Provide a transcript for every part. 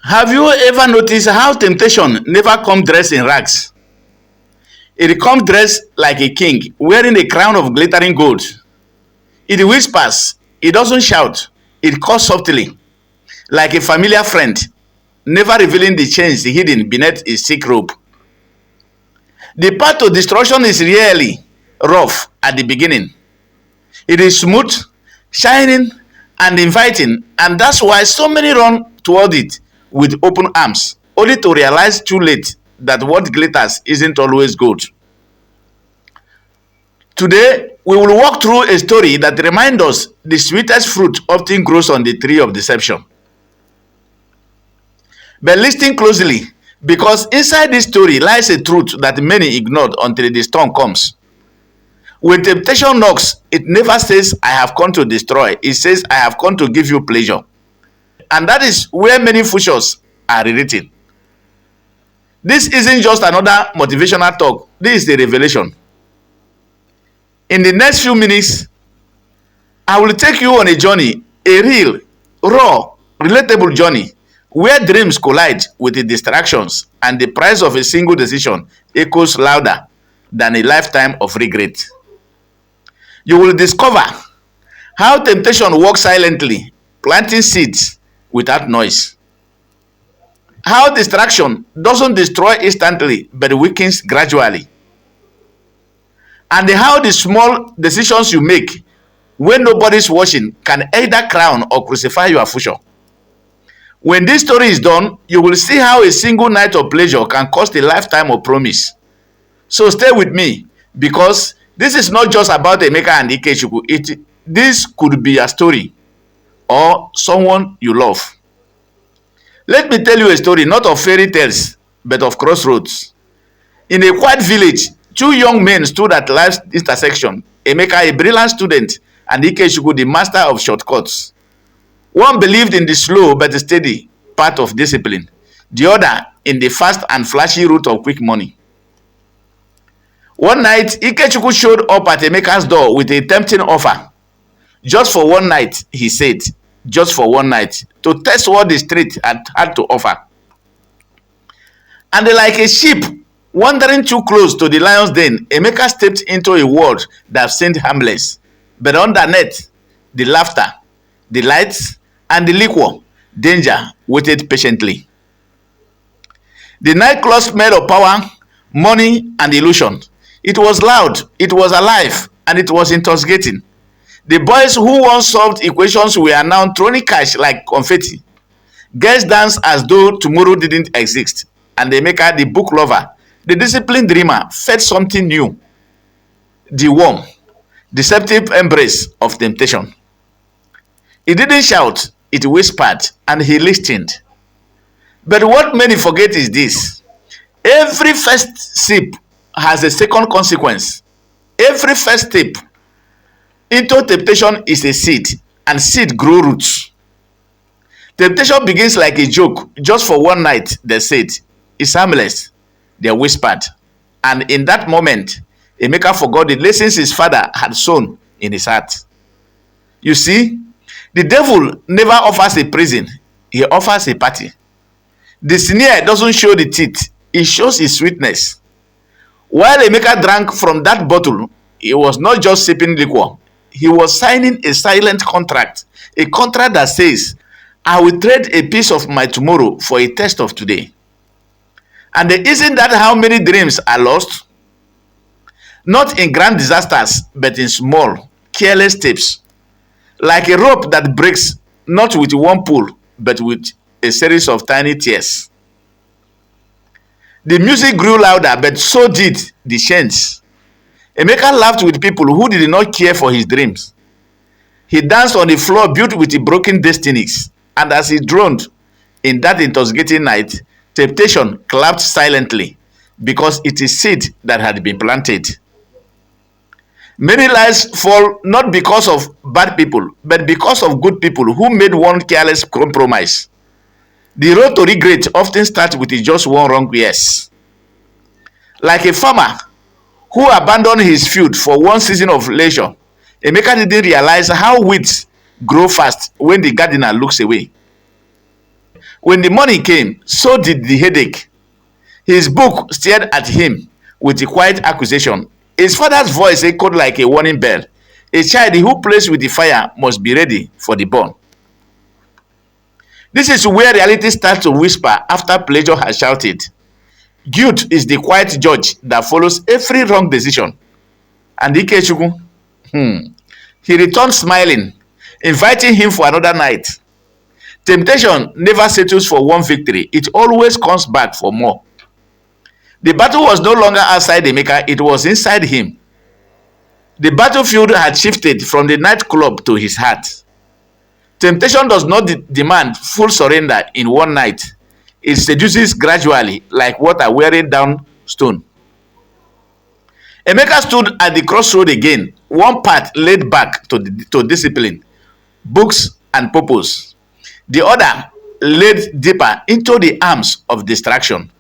Have you ever noticed how temptation never come dressed in rags? It comes dressed like a king, wearing a crown of glittering gold. It whispers, it doesn't shout, it calls softly, like a familiar friend, never revealing the chains hidden beneath his thick robe. The path to destruction is really rough at the beginning. It is smooth, shining, and inviting, and that's why so many run toward it with open arms, only to realize too late that what glitters isn't always gold. Today, we will walk through a story that reminds us the sweetest fruit often grows on the tree of deception. But listen closely, because inside this story lies a truth that many ignored until the storm comes. When temptation knocks, it never says, I have come to destroy. It says, I have come to give you pleasure. And that is where many futures are rewritten. This isn't just another motivational talk. This is the revelation. In the next few minutes, I will take you on a journey, a real, raw, relatable journey, where dreams collide with the distractions and the price of a single decision echoes louder than a lifetime of regret. You will discover how temptation works silently, planting seeds without noise. How distraction doesn't destroy instantly but weakens gradually. And how the small decisions you make when nobody's watching can either crown or crucify your future. When this story is done, you will see how a single night of pleasure can cost a lifetime of promise. So stay with me, because this is not just about Emeka and Ikechukwu. This could be a story or someone you love. Let me tell you a story not of fairy tales, but of crossroads. In a quiet village, two young men stood at life's intersection. Emeka, a brilliant student, and Ikechukwu, the master of shortcuts. One believed in the slow but steady path of discipline, the other in the fast and flashy route of quick money. One night, Ikechukwu showed up at Emeka's door with a tempting offer. Just for one night, he said, just for one night, to test what the street had to offer. And like a sheep wandering too close to the lion's den, Emeka stepped into a world that seemed harmless. But underneath, the laughter, the lights, and the liquor, danger waited patiently. The nightclub smelled of power, money, and illusion. It was loud, it was alive, and it was intoxicating. The boys who once solved equations were now throwing cash like confetti. Girls danced as though tomorrow didn't exist. And Emeka, the book lover, the disciplined dreamer, felt something new. The warm, deceptive embrace of temptation. He didn't shout, it whispered, and he listened. But what many forget is this. Every first sip has a second consequence. Every first step into temptation is a seed, and seed grow roots. Temptation begins like a joke, just for one night, they said. It's harmless, they whispered. And in that moment, Emeka forgot the lessons his father had sown in his heart. You see, the devil never offers a prison, he offers a party. The sneer doesn't show the teeth, it shows his sweetness. While Emeka drank from that bottle, he was not just sipping liquor, he was signing a silent contract. A contract that says, I will trade a piece of my tomorrow for a taste of today. And isn't that how many dreams are lost? Not in grand disasters, but in small, careless steps. Like a rope that breaks, not with one pull, but with a series of tiny tears. The music grew louder, but so did the chains. Emeka laughed with people who did not care for his dreams. He danced on the floor built with broken destinies, and as he droned in that intoxicating night, temptation clapped silently, because it is seed that had been planted. Many lives fall not because of bad people, but because of good people who made one careless compromise. The road to regret often starts with just one wrong yes. Like a farmer who abandoned his field for one season of leisure, Emeka didn't realize how weeds grow fast when the gardener looks away. When the money came, so did the headache. His book stared at him with a quiet accusation. His father's voice echoed like a warning bell. A child who plays with the fire must be ready for the burn. This is where reality starts to whisper after pleasure has shouted. Guilt is the quiet judge that follows every wrong decision. And Ikechukwu, he returned smiling, inviting him for another night. Temptation never settles for one victory, it always comes back for more. The battle was no longer outside Emeka, it was inside him. The battlefield had shifted from the nightclub to his heart. Temptation does not demand full surrender in one night. It seduces gradually, like water wearing down stone. Emeka stood at the crossroad again, one path led back to discipline, books, and purpose. The other led deeper into the arms of distraction.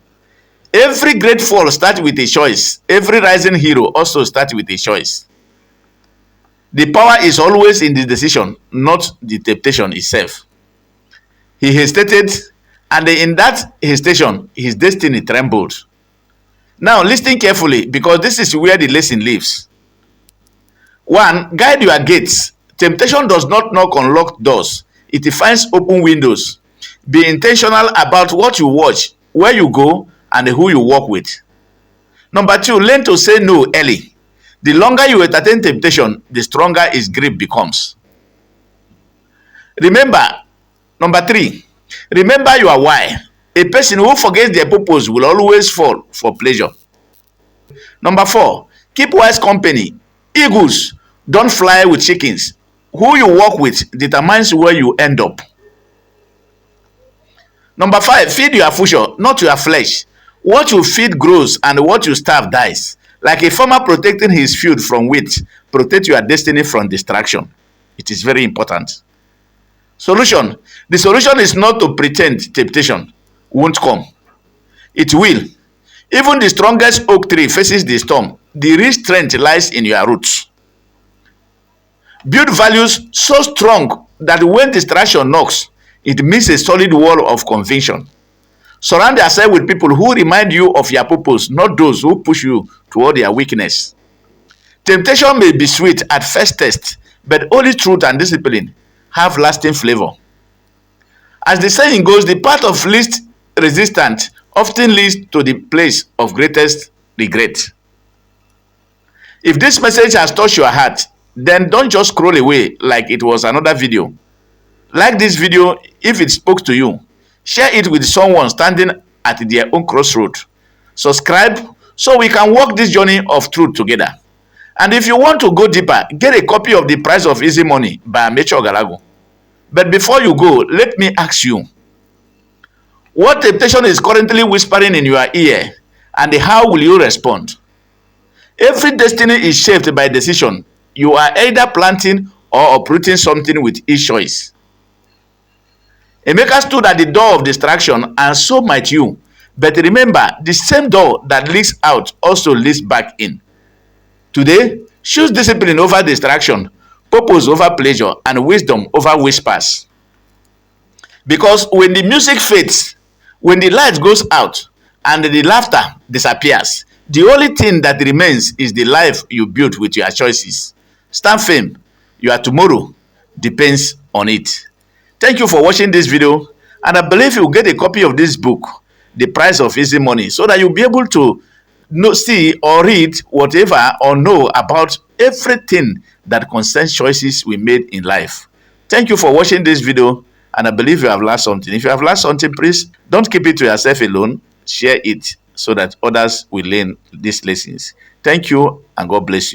Every great fall starts with a choice. Every rising hero also starts with a choice. The power is always in the decision, not the temptation itself. He hesitated, and in that hesitation, his destiny trembled. Now, listen carefully, because this is where the lesson lives. 1. Guide your gates. Temptation does not knock on locked doors. It finds open windows. Be intentional about what you watch, where you go, and who you work with. Number 2, learn to say no early. The longer you entertain temptation, the stronger its grip becomes. Number 3, remember your why. A person who forgets their purpose will always fall for pleasure. Number 4, keep wise company. Eagles don't fly with chickens. Who you work with determines where you end up. Number 5, feed your future, not your flesh. What you feed grows, and what you starve dies. Like a farmer protecting his field from weeds, protect your destiny from distraction. It is very important. Solution. The solution is not to pretend temptation won't come. It will. Even the strongest oak tree faces the storm. The real strength lies in your roots. Build values so strong that when distraction knocks, it meets a solid wall of conviction. Surround yourself with people who remind you of your purpose, not those who push you toward their weakness. Temptation may be sweet at first taste, but only truth and discipline have lasting flavor. As the saying goes, the path of least resistance often leads to the place of greatest regret. If this message has touched your heart, then don't just scroll away like it was another video. Like this video if it spoke to you. Share it with someone standing at their own crossroad. Subscribe so we can walk this journey of truth together. And if you want to go deeper, get a copy of The Price of Easy Money by Amechi Ogalago. But before you go, let me ask you, what temptation is currently whispering in your ear, and how will you respond? Every destiny is shaped by decision. You are either planting or uprooting something with each choice. Emeka stood at the door of distraction, and so might you. But remember, the same door that leads out also leads back in. Today, choose discipline over distraction, purpose over pleasure, and wisdom over whispers. Because when the music fades, when the light goes out, and the laughter disappears, the only thing that remains is the life you built with your choices. Stand firm. Your tomorrow depends on it. Thank you for watching this video, and I believe you'll get a copy of this book, The Price of Easy Money, so that you'll be able to see or read whatever or know about everything that concerns choices we made in life. Thank you for watching this video, and I believe you have learned something. If you have learned something, please don't keep it to yourself alone. Share it so that others will learn these lessons. Thank you, and God bless you.